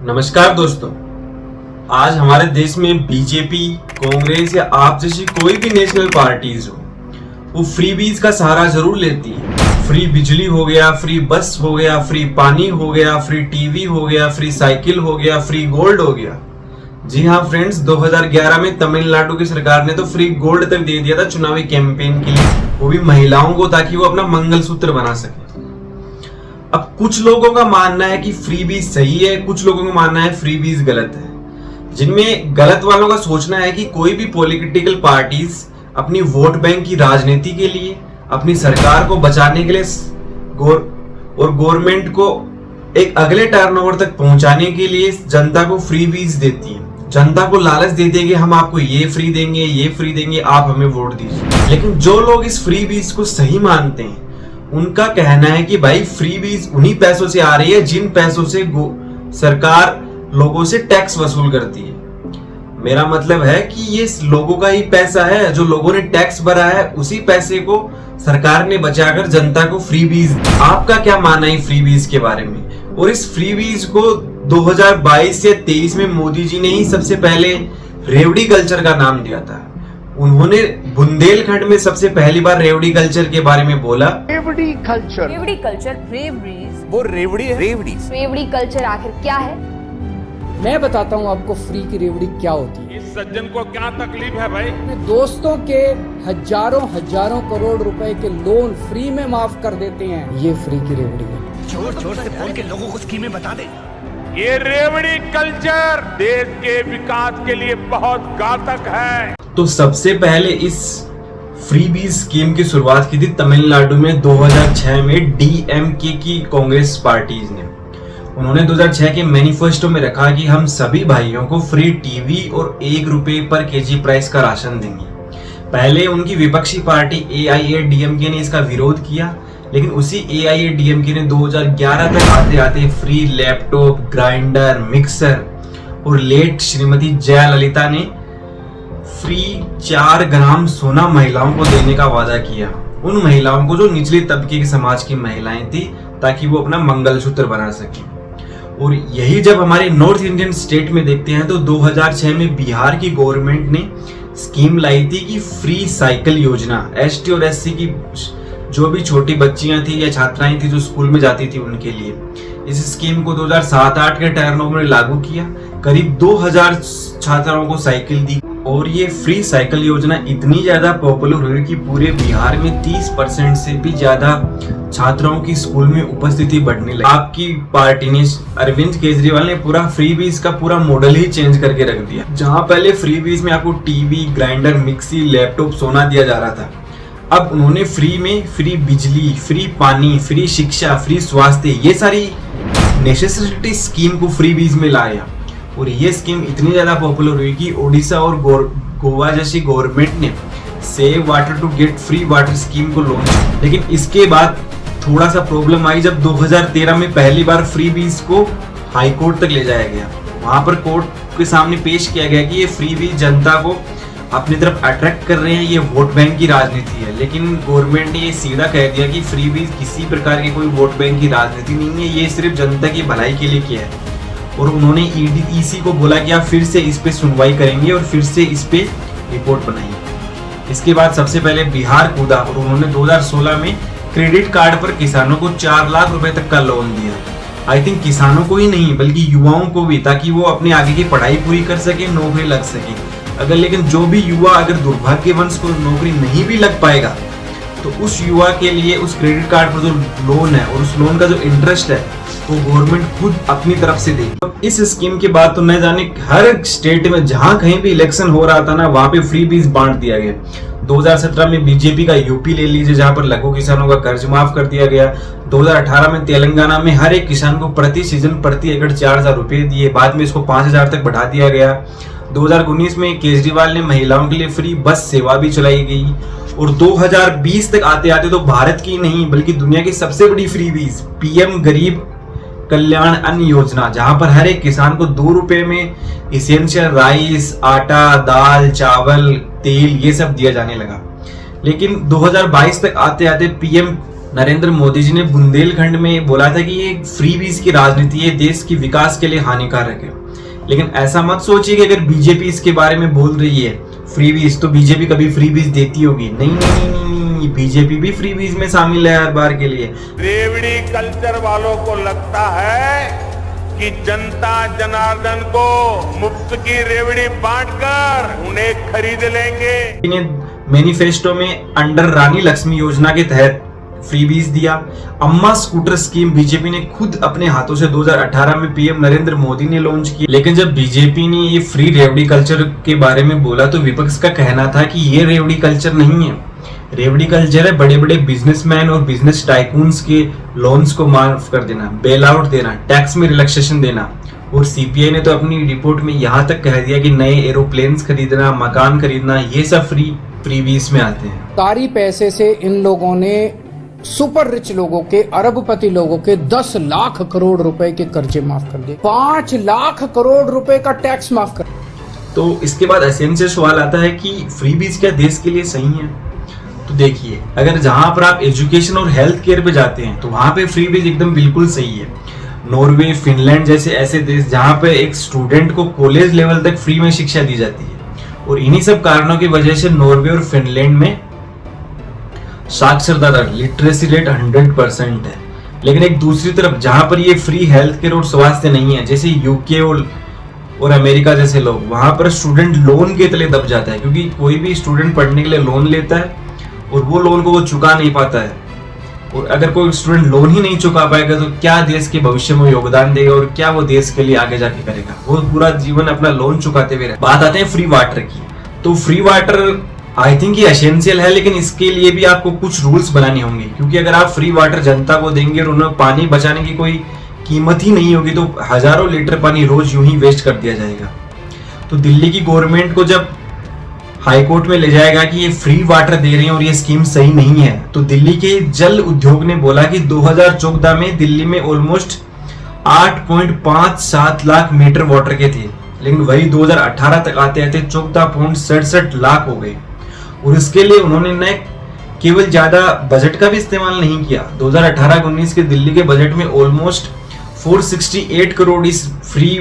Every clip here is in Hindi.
नमस्कार दोस्तों, आज हमारे देश में बीजेपी, कांग्रेस या आप जैसी कोई भी नेशनल पार्टीज हो, वो फ्रीबीज का सहारा जरूर लेती है। फ्री बिजली हो गया, फ्री बस हो गया, फ्री पानी हो गया, फ्री टीवी हो गया, फ्री साइकिल हो गया, फ्री गोल्ड हो गया। जी हाँ फ्रेंड्स, 2011 में तमिलनाडु की सरकार ने तो फ्री गोल्ड तक दे दिया था चुनावी कैंपेन के लिए, वो भी महिलाओं को, ताकि वो अपना मंगलसूत्र बना सके। अब कुछ लोगों का मानना है कि फ्रीबीज सही है, कुछ लोगों का मानना है फ्रीबीज गलत है। जिनमें गलत वालों का सोचना है कि कोई भी पॉलिटिकल पार्टीज अपनी वोट बैंक की राजनीति के लिए, अपनी सरकार को बचाने के लिए और गवर्नमेंट को एक अगले टर्नओवर तक पहुंचाने के लिए जनता को फ्रीबीज देती है। जनता को लालच देती है कि हम आपको ये फ्री देंगे, ये फ्री देंगे, आप हमें वोट दीजिए। लेकिन जो लोग इस फ्रीबीज को सही मानते हैं, उनका कहना है कि भाई फ्रीबीज उन्हीं पैसों से आ रही है जिन पैसों से सरकार लोगों से टैक्स वसूल करती है। मेरा मतलब है कि ये लोगों का ही पैसा है, जो लोगों ने टैक्स भरा है उसी पैसे को सरकार ने बचाकर जनता को फ्रीबीज। आपका क्या मानना है फ्रीबीज के बारे में? और इस फ्रीबीज को 2022 या 23 में मोदी जी ने ही सबसे पहले रेवड़ी कल्चर का नाम दिया था। उन्होंने बुंदेलखंड में सबसे पहली बार रेवड़ी कल्चर के बारे में बोला। रेवड़ी कल्चर, रेवड़ीज, वो रेवड़ी है। रेवड़ी कल्चर आखिर क्या है? मैं बताता हूँ आपको फ्री की रेवड़ी क्या होती है। इस सज्जन को क्या तकलीफ है भाई? अपने दोस्तों के हजारों करोड़ रुपए के लोन फ्री में माफ कर देते हैं। ये फ्री की रेवड़ी है। जोर से बोल के लोगों को स्कीमें बता दे। ये रेवड़ी कल्चर देश के विकास के लिए बहुत घातक है। तो सबसे पहले इस फ्रीबीज स्कीम की शुरुआत की थी तमिलनाडु में 2006 में डीएमके की कांग्रेस पार्टीज ने। उन्होंने 2006 के मैनिफेस्टो में रखा कि हम सभी भाइयों को फ्री टीवी और ₹1 पर केजी प्राइस का राशन देंगे। पहले उनकी विपक्षी पार्टी एआईएडीएमके ने इसका विरोध किया, लेकिन उसी एआईएडीएमके ने 2011 तक आते आते फ्री लैपटॉप, ग्राइंडर, मिक्सर और लेट श्रीमती जयललिता ने फ्री 4 ग्राम सोना महिलाओं को देने का वादा किया। उन महिलाओं को जो निचले तबके के समाज की महिलाएं थी, ताकि वो अपना मंगलसूत्र बना सके। और यही जब हमारे नॉर्थ इंडियन स्टेट में देखते हैं तो 2006 में बिहार की गवर्नमेंट ने स्कीम लाई थी कि फ्री साइकिल योजना। एसटी और एससी की जो भी छोटी बच्चियां थी या छात्राएं थी जो स्कूल में जाती थी, उनके लिए इस स्कीम को 2007-8 के टर्नओवर में लागू किया। करीब 2000 छात्राओं को साइकिल दी और ये फ्री साइकिल योजना इतनी ज्यादा पॉपुलर हुई कि पूरे बिहार में 30% से भी ज्यादा छात्राओं की स्कूल में उपस्थिति बढ़ने लगी। आपकी पार्टी ने, अरविंद केजरीवाल ने पूरा फ्रीबीज का पूरा मॉडल ही चेंज करके रख दिया। जहां पहले फ्रीबीज में आपको टीवी, ग्राइंडर, मिक्सी, लैपटॉप, सोना दिया जा रहा था, अब उन्होंने फ्री में फ्री बिजली, फ्री पानी, फ्री शिक्षा, फ्री स्वास्थ्य, ये सारी नेसेसिटी स्कीम को फ्रीबीज में लाया। और ये स्कीम इतनी ज्यादा पॉपुलर हुई कि ओडिशा और गोवा जैसी गवर्नमेंट ने save water to get free water scheme को लॉन्च। लेकिन इसके बाद थोड़ा सा प्रॉब्लम आई जब 2013 में पहली बार फ्रीबीज को हाई कोर्ट तक ले जाया गया। वहां पर कोर्ट के सामने पेश किया गया कि ये फ्रीबीज जनता को अपनी तरफ अट्रैक्ट कर रहे हैं, ये वोट बैंक की राजनीति है। लेकिन गवर्नमेंट ने ये सीधा कह दिया कि फ्रीबीज किसी प्रकार की कोई वोट बैंक की राजनीति नहीं है, ये सिर्फ जनता की भलाई के लिए किया है। और उन्होंने ईसी को बोला कि आप फिर से इस पे सुनवाई करेंगे और फिर से इस पे रिपोर्ट बनाएंगे। इसके बाद सबसे पहले बिहार कूदा और उन्होंने 2016 में क्रेडिट कार्ड पर किसानों को 4 लाख रुपए तक का लोन दिया। आई थिंक किसानों को ही नहीं बल्कि युवाओं को भी, ताकि वो अपने आगे की पढ़ाई पूरी कर सके, नौकरी लग सके। अगर लेकिन जो भी युवा अगर दुर्भाग्यवंश को नौकरी नहीं भी लग पाएगा, तो उस युवा के लिए उस क्रेडिट कार्ड पर जो लोन है और उस लोन का जो इंटरेस्ट है वो गवर्नमेंट खुद अपनी तरफ से देगी। इस स्कीम के बाद तो न जाने हर स्टेट में जहां कहीं भी इलेक्शन हो रहा था ना, वहां पे फ्रीबीज बांट दिया गया। 2017 में बीजेपी का यूपी ले लीजिए, जहां पर लघु किसानों का कर्ज माफ कर दिया गया। 2018 में तेलंगाना में हर एक किसान को प्रति सीजन प्रति एकड़ 4000 रुपए दिए, बाद में इसको 5000 तक बढ़ा दिया गया। 2019 में केजरीवाल ने महिलाओं के लिए फ्री बस सेवा भी चलाई गई। और 2020 तक आते आते तो भारत की नहीं बल्कि दुनिया की सबसे बड़ी फ्रीबीज पीएम गरीब कल्याण अन्न योजना, जहां पर हर एक किसान को ₹2 में इसेंशियल राइस, आटा, दाल, चावल, तेल, ये सब दिया जाने लगा। लेकिन 2022 तक आते आते पीएम नरेंद्र मोदी जी ने बुंदेलखंड में बोला था कि ये फ्रीबीज की राजनीति है, देश के विकास के लिए हानिकारक है। लेकिन ऐसा मत सोचिए कि अगर बीजेपी इसके बारे में बोल रही है फ्रीबीज, तो बीजेपी कभी फ्रीबीज देती होगी। नहीं नहीं नहीं नहीं, बीजेपी भी फ्रीबीज में शामिल है हर बार के लिए। रेवड़ी कल्चर वालों को लगता है कि जनता जनार्दन को मुफ्त की रेवड़ी बांटकर उन्हें खरीद लेंगे। मैनिफेस्टो में अंडर रानी लक्ष्मी योजना के तहत फ्रीबीज दिया। अम्मा स्कूटर स्कीम बीजेपी ने खुद अपने हाथों से 2018 में पीएम नरेंद्र मोदी ने लॉन्च की। लेकिन जब बीजेपी ने ये फ्री रेवड़ी कल्चर के बारे में बोला तो विपक्ष का कहना था कि ये रेवड़ी कल्चर नहीं है। रेवड़ी कल्चर है बड़े बड़े बिजनेसमैन और बिजनेस टाइकून्स के लोन्स को माफ कर देना, बेल आउट देना, टैक्स में रिलैक्सेशन देना। और सीपीआई ने तो अपनी रिपोर्ट में यहाँ तक कह दिया कि नए एरोप्लेन्स खरीदना, मकान खरीदना, ये सब फ्रीबीज में आते हैं। तारी पैसे से इन लोगों ने सुपर रिच लोगों के, अरबपति लोगों के 10 लाख करोड़ रुपए के कर्जे माफ कर दिए, 5 लाख करोड़ रुपए का टैक्स माफ कर। तो इसके बाद एसेंशियल सवाल आता है कि फ्रीबीज क्या देश के लिए सही है? तो देखिए, अगर जहां पर आप एजुकेशन और हेल्थ केयर पे जाते हैं तो वहां पे फ्रीबीज एकदम बिल्कुल सही है। नॉर्वे, फिनलैंड जैसे ऐसे देश जहां पे एक स्टूडेंट को कॉलेज लेवल तक फ्री में शिक्षा दी जाती है, और इन्हीं सब कारणों की वजह से नॉर्वे और फिनलैंड में साक्षरता दर, लिटरेसी रेट 100% है। लेकिन एक दूसरी तरफ जहां पर ये फ्री हेल्थ केयर और स्वास्थ्य नहीं है, जैसे यूके और अमेरिका जैसे लोग, वहां पर स्टूडेंट लोन के तले दब जाता है, क्योंकि कोई भी स्टूडेंट पढ़ने के लिए लोन लेता है और वो लोन को वो चुका नहीं पाता है। और अगर कोई स्टूडेंट लोन ही नहीं चुका पाएगा तो क्या देश के भविष्य में योगदान देगा और क्या वो देश के लिए आगे जाके करेगा? वो पूरा जीवन अपना लोन चुकाते हुए रहेगा। बात आते हैं फ्री वाटर की। तो फ्री वाटर आई थिंक ये एसेंशियल है, लेकिन इसके लिए भी आपको कुछ रूल्स बनाने होंगे, क्योंकि अगर आप फ्री वाटर जनता को देंगे और उन्हें पानी बचाने की कोई कीमत ही नहीं होगी तो हजारों लीटर पानी रोज यूं ही वेस्ट कर दिया जाएगा। तो दिल्ली की गवर्नमेंट को जब हाई कोर्ट में ले जाएगा कि ये फ्री वाटर दे रहे हैं और ये स्कीम सही नहीं है, तो दिल्ली के जल उद्योग ने बोला कि 2014 में दिल्ली में ऑलमोस्ट 8.57 लाख मीटर वाटर के थे, लेकिन वही 2018 तक आते आते 14.67 लाख हो गए। और इसके लिए उन्होंने न केवल ज्यादा बजट का भी इस्तेमाल नहीं किया। 2018-19 के दिल्ली के बजट में ऑलमोस्ट 468 करोड़ इस फ्री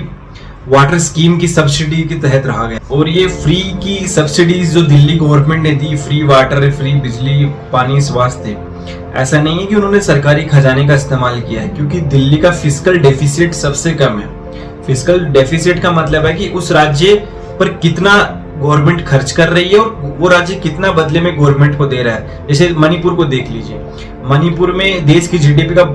वाटर स्कीम की सब्सिडी के तहत रहा गया। और ये फ्री की सब्सिडीज जो दिल्ली गवर्नमेंट ने दी, फ्री वाटर, फ्री बिजली, पानी, स्वास्थ्य, ऐसा नहीं है कि उन्होंने सरकारी खजाने का इस्तेमाल किया है, क्योंकि दिल्ली का फिस्कल डेफिसिट सबसे कम है। फिस्कल डेफिसिट का मतलब है कि उस राज्य पर कितना गवर्नमेंट खर्च कर रही है और वो राज्य कितना बदले में गवर्नमेंट को दे रहा है। जैसे मणिपुर को देख लीजिए, मणिपुर में देश की जीडीपी का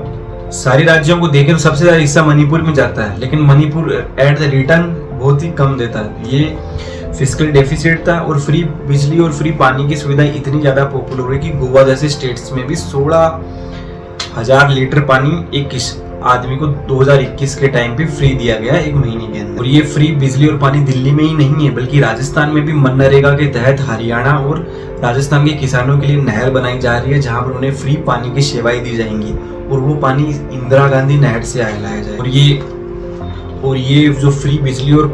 सारे राज्यों को देखें तो सबसे ज्यादा हिस्सा मणिपुर में जाता है, लेकिन मणिपुर एट द रिटर्न बहुत ही कम देता है। ये फिस्कल डेफिसिट था। और फ्री बिजली और फ्री पानी की सुविधा इतनी ज्यादा पॉपुलर हुई कि गोवा जैसे स्टेट्स में भी 16,000 लीटर पानी एक आदमी को 2021 के टाइम पे फ्री दिया गया, एक महीने के अंदर। और ये फ्री बिजली और पानी दिल्ली में ही नहीं है, बल्कि राजस्थान में भी मनरेगा के तहत हरियाणा और राजस्थान के किसानों के लिए नहर बनाई जा रही है, जहां पर उन्हें फ्री पानी की सेवाएं दी जाएंगी और वो पानी इंदिरा गांधी नहर से लाया जाए। और ये जो फ्री बिजली और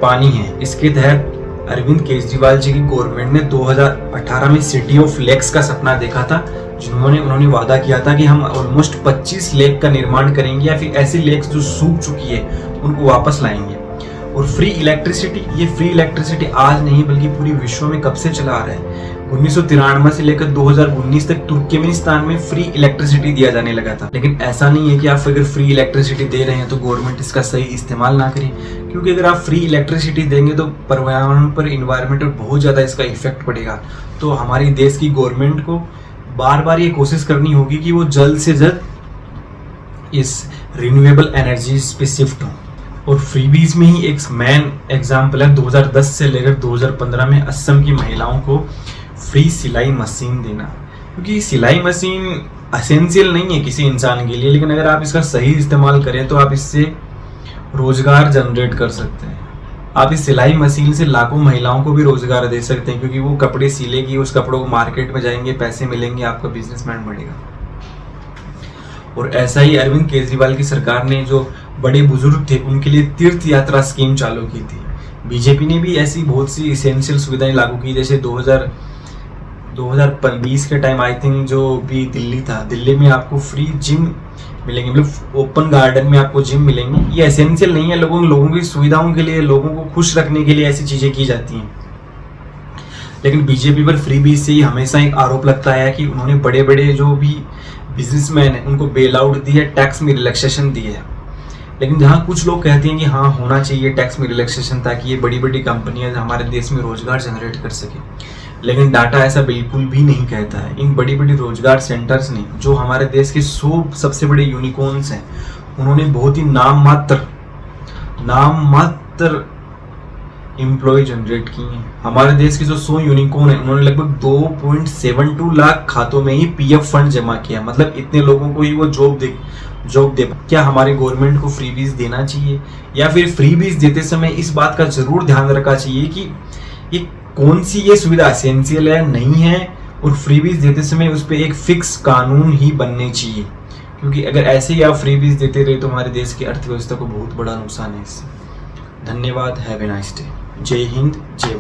पानी है, इसके तहत अरविंद केजरीवाल जी की गवर्नमेंट ने 2018 में सिटी ऑफ लेक्स का सपना देखा था, उन्होंने वादा किया था कि हम ऑलमोस्ट 25 लेक का निर्माण करेंगे, या फिर ऐसी लेक्स जो सूख चुकी है उनको वापस लाएंगे। और फ्री इलेक्ट्रिसिटी, ये फ्री इलेक्ट्रिसिटी आज नहीं बल्कि पूरी विश्व में कब से चला आ रहा है। 1993 से लेकर 2019 तक तुर्कमेनिस्तान में फ्री इलेक्ट्रिसिटी दिया जाने लगा था। लेकिन ऐसा नहीं है कि आप अगर फ्री इलेक्ट्रिसिटी दे रहे हैं तो गवर्नमेंट इसका सही इस्तेमाल ना करे, क्योंकि अगर आप फ्री इलेक्ट्रिसिटी देंगे तो पर्यावरण पर, इन्वायरमेंट पर बहुत ज्यादा इसका इफेक्ट पड़ेगा। तो हमारी देश की गवर्नमेंट को बार बार ये कोशिश करनी होगी कि वो जल्द से जल्द इस रिन्यूएबल एनर्जीज पे शिफ्ट हो। और फ्रीबीज में ही एक मेन एग्जाम्पल है 2010 से लेकर 2015 में असम की महिलाओं को फ्री सिलाई मशीन देना, क्योंकि सिलाई मशीन एसेंशियल नहीं है किसी इंसान के लिए, लेकिन अगर आप इसका सही इस्तेमाल करें तो आप इससे रोजगार जनरेट कर सकते हैं। आप इस सिलाई मशीन से लाखों महिलाओं को भी रोजगार दे सकते हैं, क्योंकि वो कपड़े सिलेगी, उस कपड़ों को मार्केट में जाएंगे, पैसे मिलेंगे, आपका बिजनेसमैन बढ़ेगा। और ऐसा ही अरविंद केजरीवाल की सरकार ने जो बड़े बुजुर्ग थे उनके लिए तीर्थ यात्रा स्कीम चालू की थी। बीजेपी ने भी ऐसी बहुत सी इसेंशियल सुविधाएं लागू की, जैसे 2020 के टाइम आई थिंक जो भी दिल्ली था, दिल्ली में आपको फ्री जिम मिलेंगे, मतलब ओपन गार्डन में आपको जिम मिलेंगे। ये एसेंशियल नहीं है, लोगों की सुविधाओं के लिए, लोगों को खुश रखने के लिए ऐसी चीजें की जाती हैं। लेकिन बीजेपी पर फ्रीबीज से ही हमेशा एक आरोप लगता है कि उन्होंने बड़े बड़े जो भी बिजनेसमैन हैं उनको बेल आउट दी है, टैक्स में रिलैक्सेशन दी है। लेकिन जहाँ कुछ लोग कहते हैं कि हाँ होना चाहिए टैक्स में रिलैक्सेशन ताकि ये बड़ी बड़ी कंपनियां हमारे देश में रोजगार जनरेट कर सके, लेकिन डाटा ऐसा बिल्कुल भी नहीं कहता है। इन बड़ी बड़ी रोजगार सेंटर्स ने, जो हमारे देश के 100 सबसे बड़े यूनिकॉर्न्स हैं, उन्होंने बहुत ही नाम मात्र एम्प्लॉय जनरेट किए हैं। हमारे देश के जो 100 यूनिकॉर्न है, उन्होंने लगभग 2.72 लाख खातों में ही पीएफ फंड जमा किया। मतलब इतने लोगों को ही वो जॉब दे। क्या हमारे गवर्नमेंट को फ्रीबीज देना चाहिए, या फिर फ्रीबीज देते समय इस बात का जरूर ध्यान रखना चाहिए कि ये कौन सी ये सुविधा एसेंशियल है, नहीं है, और फ्रीबीज देते समय उस पर एक फिक्स कानून ही बनने चाहिए। क्योंकि अगर ऐसे ही आप फ्रीबीज देते रहे तो हमारे देश की अर्थव्यवस्था को बहुत बड़ा नुकसान है इससे। धन्यवाद। Have a nice day. जय हिंद, जय भारत।